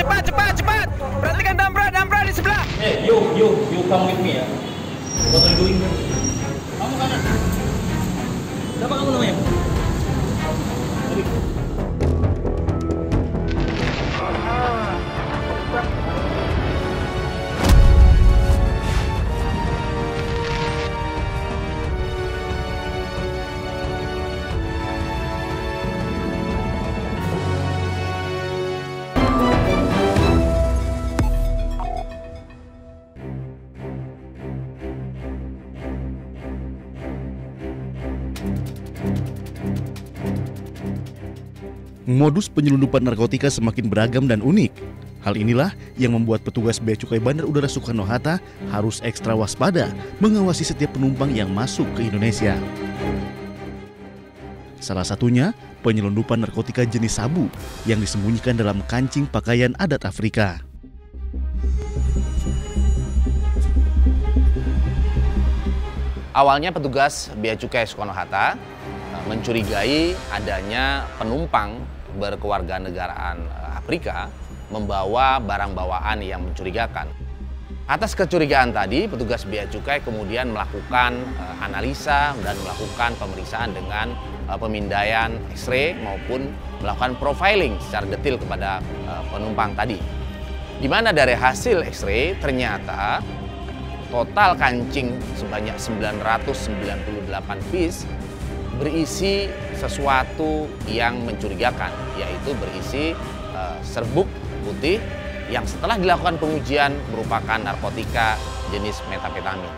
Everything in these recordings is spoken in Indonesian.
cepat. Perhatikan Damra di sebelah. Hey, you come with me ya. What are you doing? Kamu kanan. Siapa kamu namanya? Modus penyelundupan narkotika semakin beragam dan unik. Hal inilah yang membuat petugas Bea Cukai Bandar Udara Soekarno-Hatta harus ekstra waspada mengawasi setiap penumpang yang masuk ke Indonesia. Salah satunya penyelundupan narkotika jenis sabu yang disembunyikan dalam kancing pakaian adat Afrika. Awalnya petugas Bea Cukai Soekarno-Hatta mencurigai adanya penumpang berkewarganegaraan Afrika membawa barang bawaan yang mencurigakan. Atas kecurigaan tadi, petugas Bea Cukai kemudian melakukan analisa dan melakukan pemeriksaan dengan pemindaian X-ray maupun melakukan profiling secara detail kepada penumpang tadi. Di mana dari hasil X-ray ternyata total kancing sebanyak 998 piece berisi sesuatu yang mencurigakan, yaitu berisi serbuk putih yang setelah dilakukan pengujian merupakan narkotika jenis metapetamin.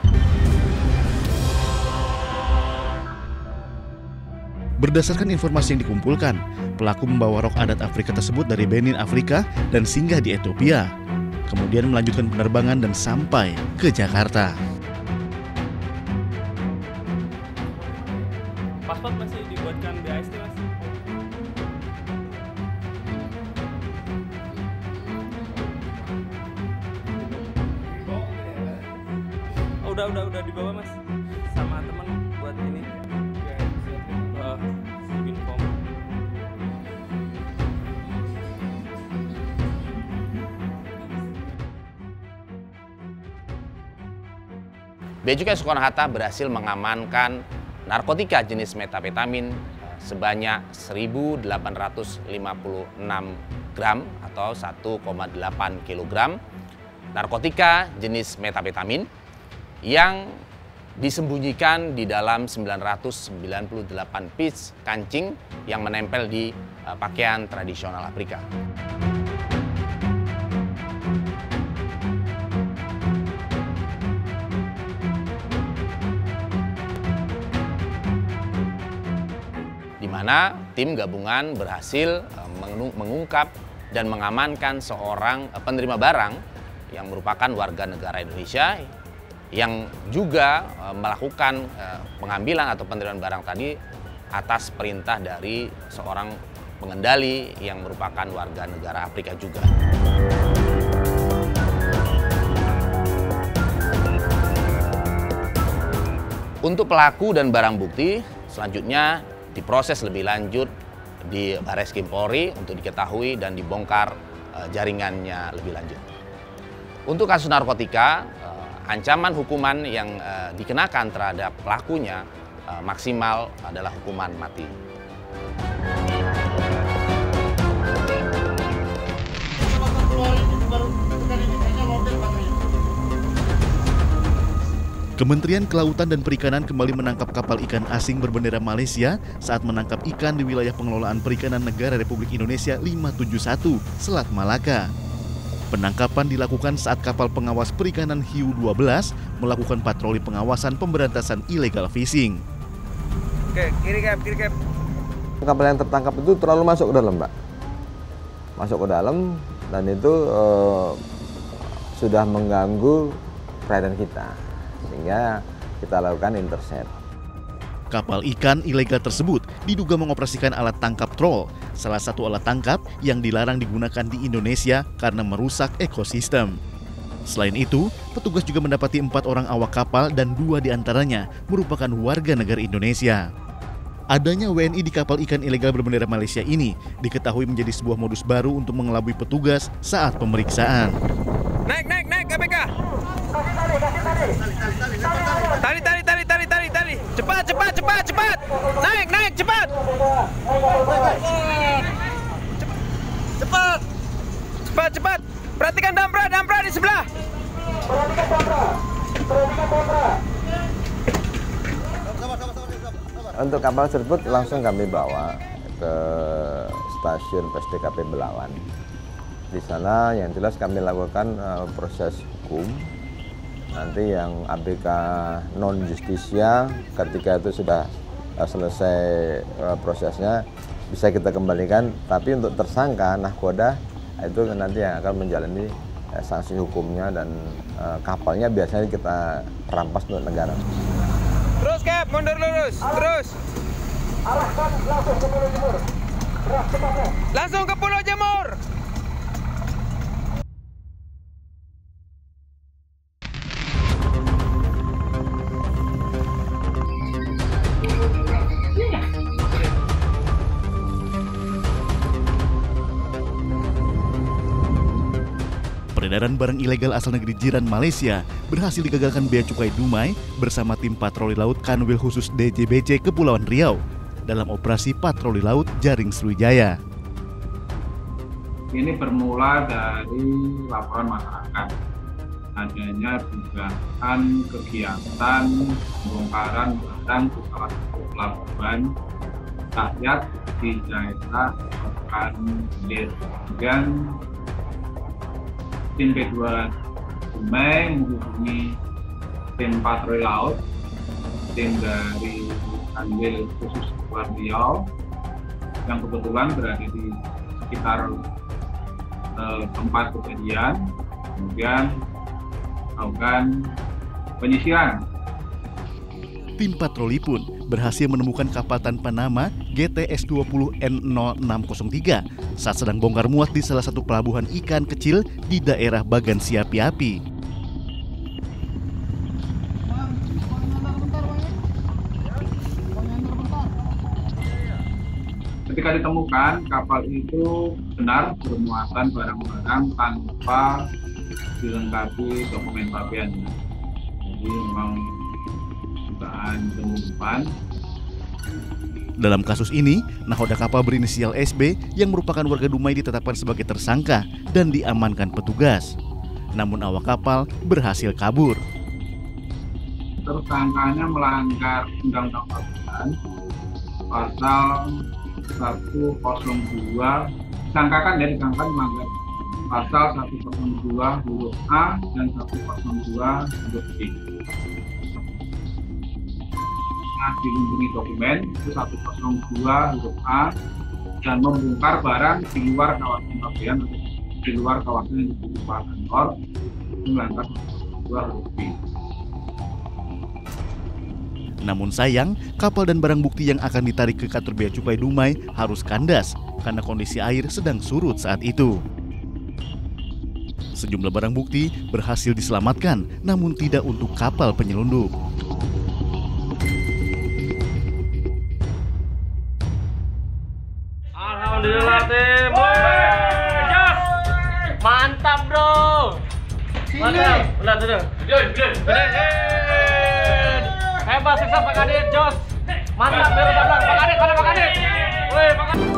Berdasarkan informasi yang dikumpulkan, pelaku membawa rok adat Afrika tersebut dari Benin, Afrika dan singgah di Ethiopia. Kemudian melanjutkan penerbangan dan sampai ke Jakarta. Paspor masih dibuatkan BAST, Mas? Oh, udah dibawa, Mas. Sama teman buat ini. Info. Bea Cukai Soekarno-Hatta berhasil mengamankan narkotika jenis metapetamin sebanyak 1.856 gram atau 1,8 kilogram narkotika jenis metapetamin yang disembunyikan di dalam 998 piece kancing yang menempel di pakaian tradisional Afrika. Di mana tim gabungan berhasil mengungkap dan mengamankan seorang penerima barang yang merupakan warga negara Indonesia yang juga melakukan pengambilan atau penerimaan barang tadi atas perintah dari seorang pengendali yang merupakan warga negara Afrika juga. Untuk pelaku dan barang bukti selanjutnya diproses lebih lanjut di Barreskrim Polri untuk diketahui dan dibongkar jaringannya lebih lanjut. Untuk kasus narkotika, ancaman hukuman yang dikenakan terhadap pelakunya maksimal adalah hukuman mati. Kementerian Kelautan dan Perikanan kembali menangkap kapal ikan asing berbendera Malaysia saat menangkap ikan di wilayah pengelolaan perikanan negara Republik Indonesia 571, Selat Malaka. Penangkapan dilakukan saat kapal pengawas perikanan Hiu 12 melakukan patroli pengawasan pemberantasan illegal fishing. Oke, kiri cap. Kapal yang tertangkap itu terlalu masuk ke dalam, Pak. Masuk ke dalam dan itu sudah mengganggu perairan kita. Sehingga kita lakukan intercept. Kapal ikan ilegal tersebut diduga mengoperasikan alat tangkap troll, salah satu alat tangkap yang dilarang digunakan di Indonesia karena merusak ekosistem. Selain itu, petugas juga mendapati 4 orang awak kapal dan 2 diantaranya merupakan warga negara Indonesia. Adanya WNI di kapal ikan ilegal berbendera Malaysia ini diketahui menjadi sebuah modus baru untuk mengelabui petugas saat pemeriksaan. Naik KPK. Tali. Cepat. Naik, cepat. Cepat. Perhatikan Damra di sebelah. Untuk kapal tersebut langsung kami bawa ke stasiun PSDKP Belawan. Di sana yang jelas kami lakukan proses hukum. Nanti yang ABK non justisia ketika itu sudah selesai prosesnya bisa kita kembalikan. Tapi untuk tersangka nahkoda itu nanti yang akan menjalani sanksi hukumnya, dan kapalnya biasanya kita rampas untuk negara. Terus Cap, mundur lurus. Terus. Arahkan langsung ke Pulau Jemur. Langsung ke Pulau Jemur. Peredaran barang ilegal asal negeri jiran Malaysia berhasil digagalkan Bea Cukai Dumai bersama tim patroli laut Kanwil Khusus DJBC Kepulauan Riau dalam operasi patroli laut Jaring Sriwijaya. Ini bermula dari laporan masyarakat adanya dugaan kegiatan pembongkaran barang di salah satu pelabuhan rakyat di daerah Pekanbaru. Dan tim P2 Dumai menghubungi tim patroli laut, tim dari Kanwil Khusus Kepulauan Riau yang kebetulan berada di sekitar tempat kejadian, kemudian melakukan penyisiran. Tim patroli pun berhasil menemukan kapal tanpa nama GTS-20N0603 saat sedang bongkar muat di salah satu pelabuhan ikan kecil di daerah Bagan Siapi-Api. Ketika ditemukan, kapal itu benar bermuatan barang-barang tanpa dilengkapi dokumen pabean. Jadi memang dugaan penyelundupan. Dalam kasus ini, nahoda kapal berinisial SB yang merupakan warga Dumai ditetapkan sebagai tersangka dan diamankan petugas. Namun awak kapal berhasil kabur. Tersangkanya melanggar Undang-Undang Perdagangan pasal 102, disangkakan melanggar pasal 102 huruf A dan 102 huruf B. Dilindungi dokumen itu 102 huruf A dan membongkar barang di luar kawasan pabean atau di luar kawasan yang disebut kantor itu melanggar 102 huruf B. Namun sayang, kapal dan barang bukti yang akan ditarik ke kantor Bea Cukai Dumai harus kandas karena kondisi air sedang surut saat itu. Sejumlah barang bukti berhasil diselamatkan, namun tidak untuk kapal penyelundup. Alhamdulillah tim. Jos. Mantap, Bro. Mantap. Benar. Hebat, sukses Pak Kadit, Jos. Mantap, Pak Kadit. Woi, Pak Kadit.